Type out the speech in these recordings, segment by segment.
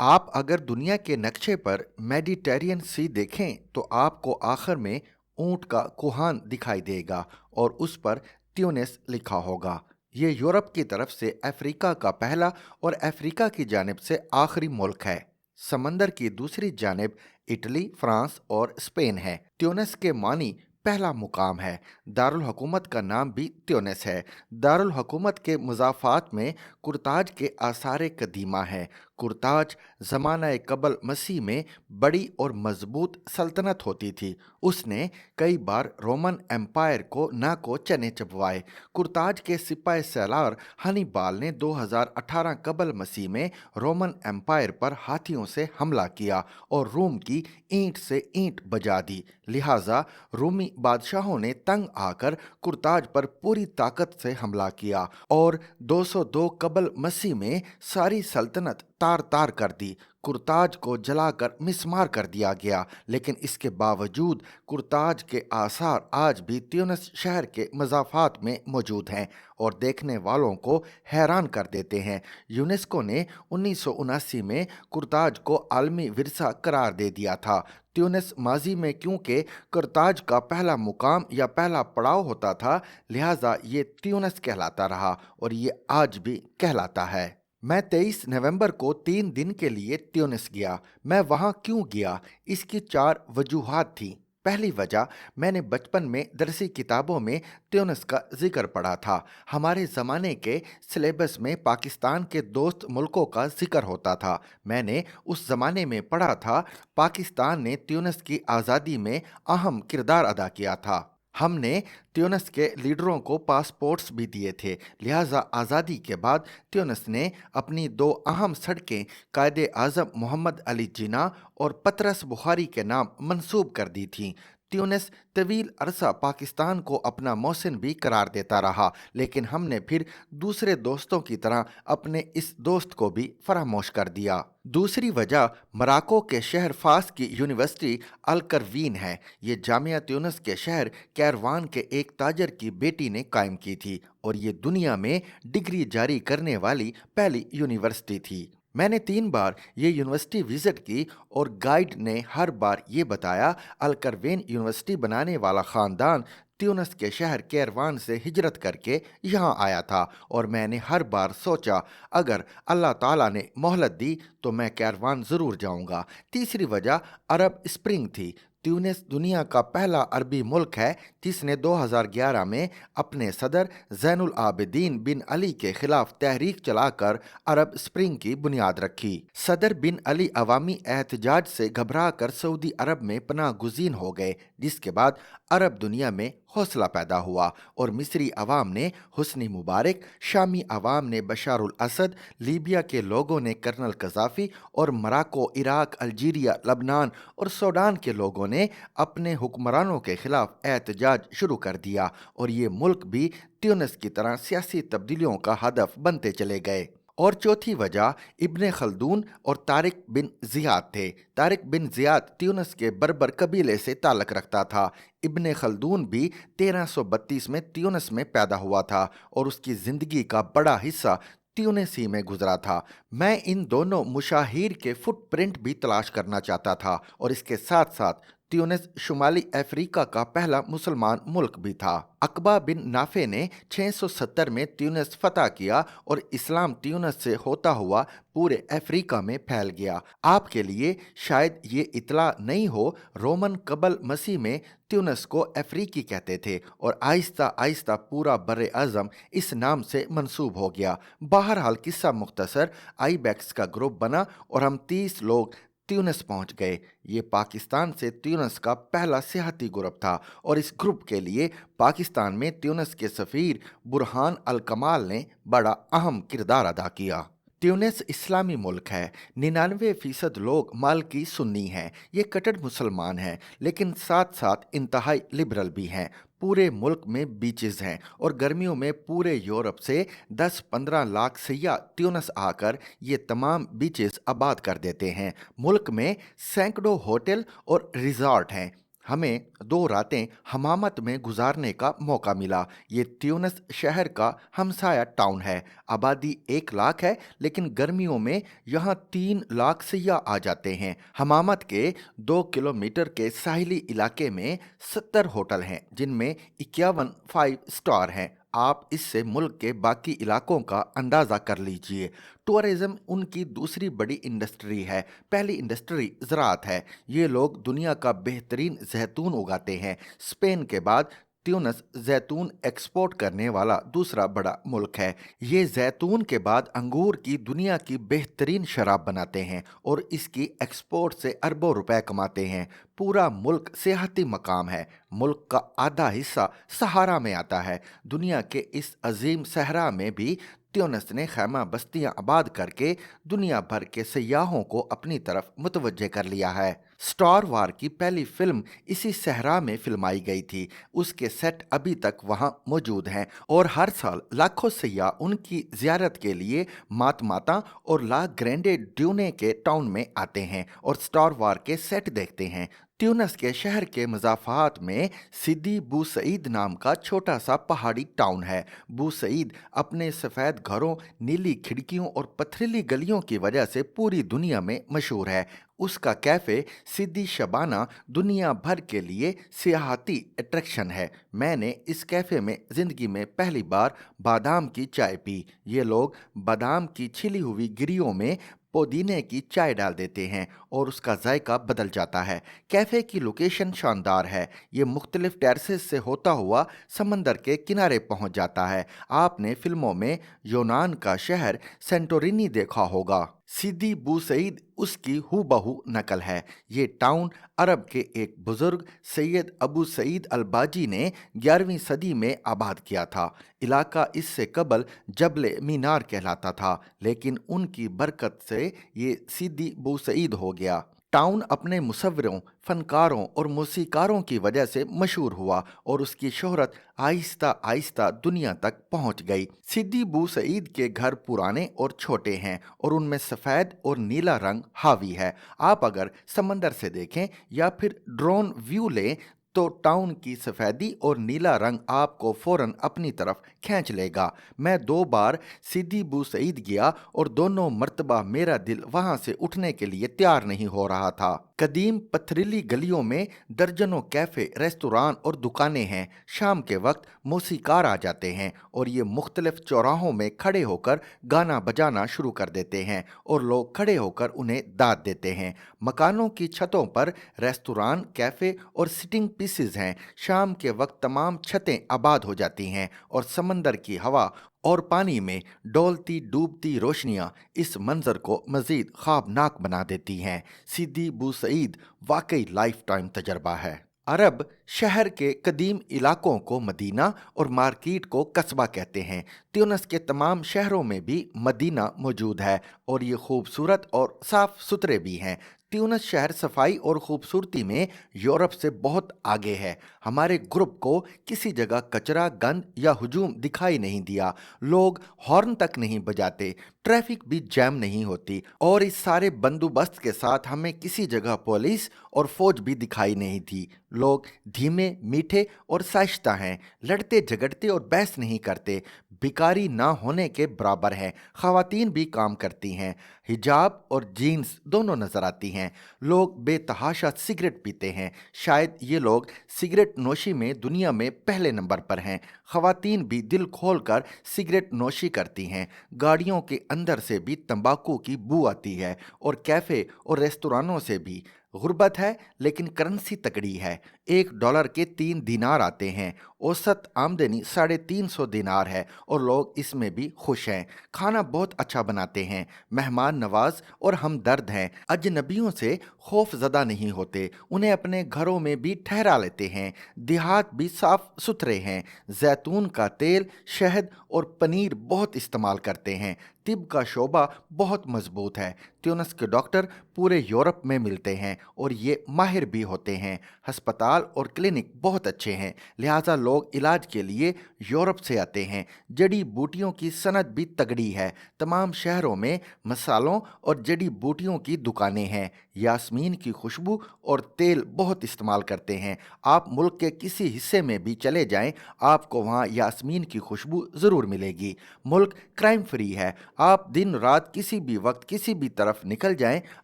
आप अगर दुनिया के नक्शे पर मेडिटेरियन सी देखें तो आपको आखिर में ऊंट का कुहान दिखाई देगा और उस पर ट्यूनिस लिखा होगा। ये यूरोप की तरफ से अफ्रीका का पहला और अफ्रीका की जानिब से आखिरी मुल्क है। समंदर की दूसरी जानिब इटली, फ्रांस और स्पेन है। ट्यूनिस के मानी पहला मुकाम है। दारुल हुकूमत का नाम भी ट्यूनिस है। दारुल हुकूमत के मुज़ाफ़ात में कुर्ताज के आसार कदीमा है। कुर्ताज ज़माना कबल मसीह में बड़ी और मजबूत सल्तनत होती थी। उसने कई बार रोमन एम्पायर को नाको चने चबवाए। कुर्ताज के सिपाही सलार हनीबाल ने 2018 कबल मसीह में रोमन एम्पायर पर हाथियों से हमला किया और रोम की ईंट से ईंट बजा दी। लिहाजा रूमी बादशाहों ने तंग आकर कुर्ताज पर पूरी ताकत से हमला किया और 202 कबल मसीह में सारी सल्तनत तार तार कर दी। कुर्ताज को जलाकर मिस्मार कर दिया गया, लेकिन इसके बावजूद कुर्ताज के आसार आज भी ट्यूनिस शहर के मज़ाफ़ात में मौजूद हैं और देखने वालों को हैरान कर देते हैं। यूनेस्को ने 1979 में कुर्ताज को आलमी विरसा करार दे दिया था। ट्यूनिस माजी में क्योंकि कुर्ताज का पहला मुकाम या पहला पड़ाव होता था, लिहाजा ये ट्यूनिस कहलाता रहा और ये आज भी कहलाता है। मैं 23 नवंबर को 3 दिन के लिए ट्यूनिस गया। मैं वहाँ क्यों गया? इसकी 4 वजूहात थी। पहली वजह, मैंने बचपन में दरसी किताबों में ट्यूनिस का जिक्र पढ़ा था। हमारे ज़माने के सिलेबस में पाकिस्तान के दोस्त मुल्कों का जिक्र होता था। मैंने उस ज़माने में पढ़ा था पाकिस्तान ने ट्यूनिस की आज़ादी में अहम किरदार अदा किया था। हमने ट्यूनिस के लीडरों को पासपोर्ट्स भी दिए थे। लिहाजा आज़ादी के बाद ट्यूनिस ने अपनी 2 अहम सड़कें कायदे आज़म मोहम्मद अली जिन्ना और पतरस बुखारी के नाम मंसूब कर दी थीं। ट्यूनिस तवील अरसा पाकिस्तान को अपना मौसिन भी करार देता रहा, लेकिन हमने फिर दूसरे दोस्तों की तरह अपने इस दोस्त को भी फरामोश कर दिया। दूसरी वजह, मोरक्को के शहर फास की यूनिवर्सिटी अल करवीन है। ये जामिया ट्यूनिस के शहर कैरवान के एक ताजर की बेटी ने कायम की थी और ये दुनिया में डिग्री जारी करने वाली पहली यूनिवर्सिटी थी। मैंने 3 बार ये यूनिवर्सिटी विजिट की और गाइड ने हर बार ये बताया अल करवेन यूनिवर्सिटी बनाने वाला ख़ानदान ट्यूनिस के शहर कैरवान से हिजरत करके यहाँ आया था और मैंने हर बार सोचा अगर अल्लाह ताला ने मोहलत दी तो मैं कैरवान ज़रूर जाऊँगा। तीसरी वजह अरब स्प्रिंग थी। ट्यूनिस दुनिया का पहला अरबी मुल्क है जिसने 2011 में अपने सदर ज़ैनुल आबिदीन बिन अली के खिलाफ तहरीक चलाकर अरब स्प्रिंग की बुनियाद रखी। सदर बिन अली अवामी एहतजाज से घबरा कर सऊदी अरब में पनाह गुज़ीन हो गए, जिसके बाद अरब दुनिया में हौसला पैदा हुआ और मिस्री अवाम ने हुस्नी मुबारक, शामी अवाम ने बशारुल असद, लीबिया के लोगों ने कर्नल कज़ाफ़ी और मोरक्को, इराक, अल्जीरिया, लबनान और सूडान के लोगों ने अपने हुक्मरानों के खिलाफ एहतजाज शुरू कर दिया और ये मुल्क भी ट्यूनिस की तरह सियासी तब्दीलियों का हदफ बनते चले गए। और चौथी वजह इब्ने खल्दून और तारिक बिन ज़ियाद थे। तारिक बिन ज़ियाद ट्यूनिस के बर्बर कबीले से ताल्लुक़ रखता था। इब्ने खल्दून भी 1332 में ट्यूनिस में पैदा हुआ था और उसकी ज़िंदगी का बड़ा हिस्सा ट्यूनिस ही में गुजरा था। मैं इन दोनों मुशाहिर के फुटप्रिंट भी तलाश करना चाहता था और इसके साथ साथ ट्यूनिस शुमाली अफ्रीका का पहला मुसलमान मुल्क भी था। अकबा बिन नाफे ने 670 में ट्यूनिस फतह किया और इस्लाम ट्यूनिस से होता हुआ पूरे अफ्रीका में फैल गया। आपके लिए शायद ये इतला नहीं हो, रोमन कबल मसीह में ट्यूनिस को अफ्रीकी कहते थे और आहिस्ता आहिस्ता पूरा बर्रे आज़म इस नाम से मंसूब हो गया। बहरहाल किस्सा मुख्तसर, आईबैक्स का ग्रुप बना और हम 30 लोग ट्यूनिस पहुंच गए। ये पाकिस्तान से ट्यूनिस का पहला सियाहती ग्रुप था और इस ग्रुप के लिए पाकिस्तान में ट्यूनिस के सफ़ीर बुरहान अल कमाल ने बड़ा अहम किरदार अदा किया। ट्यूनिस इस्लामी मुल्क है। 99% लोग मालकी सुन्नी हैं। ये कट्टर मुसलमान हैं, लेकिन साथ साथ इंतहाई लिबरल भी हैं। पूरे मुल्क में बीचेस हैं और गर्मियों में पूरे यूरोप से 10-15 लाख सयाह ट्यूनिस आकर ये तमाम बीचेस आबाद कर देते हैं। मुल्क में सैकड़ों होटल और रिजॉर्ट हैं। हमें 2 रातें हमामत में गुजारने का मौका मिला। ये ट्यूनिस शहर का हमसाया टाउन है। आबादी 1 लाख है, लेकिन गर्मियों में यहाँ 3 लाख सयाह आ जाते हैं। हमामत के 2 किलोमीटर के साहिली इलाके में 70 होटल हैं, जिनमें 51 5 स्टार हैं। आप इससे मुल्क के बाकी इलाकों का अंदाज़ा कर लीजिए। टूरिज्म उनकी दूसरी बड़ी इंडस्ट्री है। पहली इंडस्ट्री ज़राअत है। ये लोग दुनिया का बेहतरीन जैतून उगाते हैं। स्पेन के बाद ट्यूनिस जैतून एक्सपोर्ट करने वाला दूसरा बड़ा मुल्क है। ये जैतून के बाद अंगूर की दुनिया की बेहतरीन शराब बनाते हैं और इसकी एक्सपोर्ट से अरबों रुपए कमाते हैं। पूरा मुल्क सियाहती मकाम है। मुल्क का आधा हिस्सा सहारा में आता है। दुनिया के इस अजीम सहरा में भी ट्यूनिस ने खैमा बस्तियां आबाद करके दुनिया भर के सयाहों को अपनी तरफ मुतवज्जे कर लिया है। स्टार वार की पहली फिल्म इसी सहरा में फिल्माई गई थी। उसके सेट अभी तक वहां मौजूद हैं और हर साल लाखों सयाह उनकी जियारत के लिए मातमाता और ला ग्रैंडे ड्यूने के टाउन में आते हैं और स्टार वार के सेट देखते हैं। ट्यूनिस के शहर के मज़ाफ़ात में सिदी बू सईद नाम का छोटा सा पहाड़ी टाउन है। बू सईद अपने सफ़ेद घरों, नीली खिड़कियों और पथरीली गलियों की वजह से पूरी दुनिया में मशहूर है। उसका कैफ़े सिदी शबाना दुनिया भर के लिए सियाहती अट्रैक्शन है। मैंने इस कैफ़े में ज़िंदगी में पहली बार बादाम की चाय पी। ये लोग बादाम की छिली हुई गिरियों में पुदीने की चाय डाल देते हैं और उसका जायका बदल जाता है। कैफ़े की लोकेशन शानदार है। ये मुख्तलिफ टेरेसेस से होता हुआ समंदर के किनारे पहुंच जाता है। आपने फिल्मों में यूनान का शहर सेंटोरिनी देखा होगा। सिदी बू सईद उसकी हूबहू नकल है। ये टाउन अरब के एक बुजुर्ग सैयद अबू सईद अलबाजी ने 11वीं सदी में आबाद किया था। इलाका इससे कबल जबल मीनार कहलाता था, लेकिन उनकी बरकत से ये सिदी बू सईद हो गया। टाउन अपने मुसव्विरों, फनकारों और मौसीकारों की वजह से मशहूर हुआ और उसकी शोहरत आहिस्ता आहिस्ता दुनिया तक पहुंच गई। सिद्दी बू सईद के घर पुराने और छोटे हैं और उनमें सफ़ेद और नीला रंग हावी है। आप अगर समंदर से देखें या फिर ड्रोन व्यू लें तो टाउन की सफ़ेदी और नीला रंग आपको फ़ौरन अपनी तरफ खींच लेगा। मैं 2 बार सिद्दी बू सईद गया और दोनों मर्तबा मेरा दिल वहां से उठने के लिए तैयार नहीं हो रहा था। कदीम पथरीली गलियों में दर्जनों कैफ़े, रेस्तोरां और दुकानें हैं। शाम के वक्त मौसीकार आ जाते हैं और ये मुख्तलिफ चौराहों में खड़े होकर गाना बजाना शुरू कर देते हैं और लोग खड़े होकर उन्हें दाद देते हैं। मकानों की छतों पर रेस्तोरां, कैफ़े और सिटिंग पीसेस हैं। शाम के वक्त तमाम छतें आबाद हो जाती हैं और समंदर की हवा और पानी में डोलती डूबती रोशनियां इस मंजर को मज़ीद ख्वाबनाक बना देती हैं। सिद्दी बू सईद वाकई लाइफ टाइम तजर्बा है। अरब शहर के कदीम इलाकों को मदीना और मार्केट को कस्बा कहते हैं। ट्यूनिस के तमाम शहरों में भी मदीना मौजूद है और ये खूबसूरत और साफ सुथरे भी हैं। ट्यूनिस शहर सफाई और खूबसूरती में यूरोप से बहुत आगे है। हमारे ग्रुप को किसी जगह कचरा, गंद या हुजूम दिखाई नहीं दिया। लोग हॉर्न तक नहीं बजाते, ट्रैफिक भी जैम नहीं होती और इस सारे बंदोबस्त के साथ हमें किसी जगह पुलिस और फौज भी दिखाई नहीं थी। लोग धीमे, मीठे और साइश्ता हैं, लड़ते झगड़ते और बहस नहीं करते, भिखारी ना होने के बराबर हैं। खवातीन भी काम करती हैं, हिजाब और जीन्स दोनों नजर आती हैं। लोग बेतहाशा सिगरेट पीते हैं। शायद ये लोग सिगरेट नोशी में दुनिया में पहले नंबर पर हैं। खवातीन भी दिल खोल कर सिगरेट नोशी करती हैं। गाड़ियों के अंदर से भी तंबाकू की बू आती है और कैफ़े और रेस्तोरानों से भी। गुर्बत है लेकिन करेंसी तगड़ी है। $1 के 3 दिनार आते हैं। औसत आमदनी 350 दिनार है और लोग इसमें भी खुश हैं। खाना बहुत अच्छा बनाते हैं, मेहमान नवाज और हमदर्द हैं। अजनबियों से खौफ ज़दा नहीं होते, उन्हें अपने घरों में भी ठहरा लेते हैं। देहात भी साफ सुथरे हैं। जैतून का तेल, शहद और पनीर बहुत इस्तेमाल करते हैं। तिब का शोबा बहुत मजबूत है। ट्यूनिस के डॉक्टर पूरे यूरोप में मिलते हैं और ये माहिर भी होते हैं। अस्पताल और क्लिनिक बहुत अच्छे हैं, लिहाजा लोग इलाज के लिए यूरोप से आते हैं। जड़ी बूटियों की सनत भी तगड़ी है। तमाम शहरों में मसालों और जड़ी बूटियों की दुकानें हैं। यास्मीन की खुशबू और तेल बहुत इस्तेमाल करते हैं। आप मुल्क के किसी हिस्से में भी चले जाएं, आपको वहाँ यास्मीन की खुशबू ज़रूर मिलेगी। मुल्क क्राइम फ्री है। आप दिन रात किसी भी वक्त किसी भी तरफ निकल जाएं,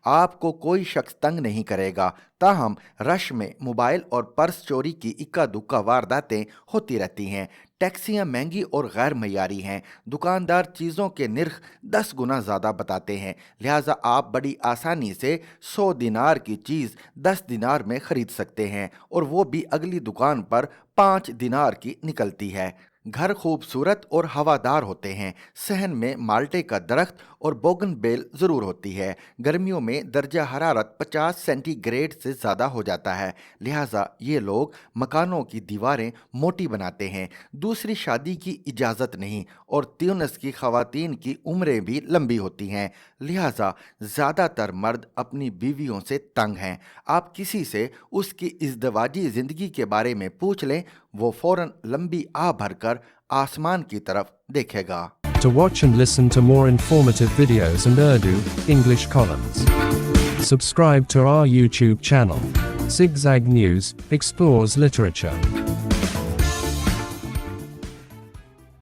आपको कोई शख्स तंग नहीं करेगा। ताहम रश में मोबाइल और पर्स चोरी की इक्का दुक्का वारदातें होती रहती हैं। टैक्सियां महंगी और गैर मयारी हैं। दुकानदार चीज़ों के निर्ख 10 गुना ज़्यादा बताते हैं, लिहाजा आप बड़ी आसानी से 100 दिनार की चीज़ 10 दिनार में ख़रीद सकते हैं और वो भी अगली दुकान पर 5 दिनार की निकलती है। घर खूबसूरत और हवादार होते हैं। सहन में माल्टे का दरख्त और बोगनवेल ज़रूर होती है। गर्मियों में दर्जा हरारत 50 सेंटीग्रेड से ज़्यादा हो जाता है, लिहाजा ये लोग मकानों की दीवारें मोटी बनाते हैं। दूसरी शादी की इजाज़त नहीं और ट्यूनिस की ख़वातीन की उम्रें भी लंबी होती हैं, लिहाजा ज़्यादातर मर्द अपनी बीवियों से तंग हैं। आप किसी से उसकी इज़्दवाजी ज़िंदगी के बारे में पूछ लें, वो फ़ौरन लंबी आह भरकर आसमान की तरफ देखेगा। To watch and listen to more informative videos and Urdu, English columns, subscribe to our YouTube channel. Zigzag News explores literature,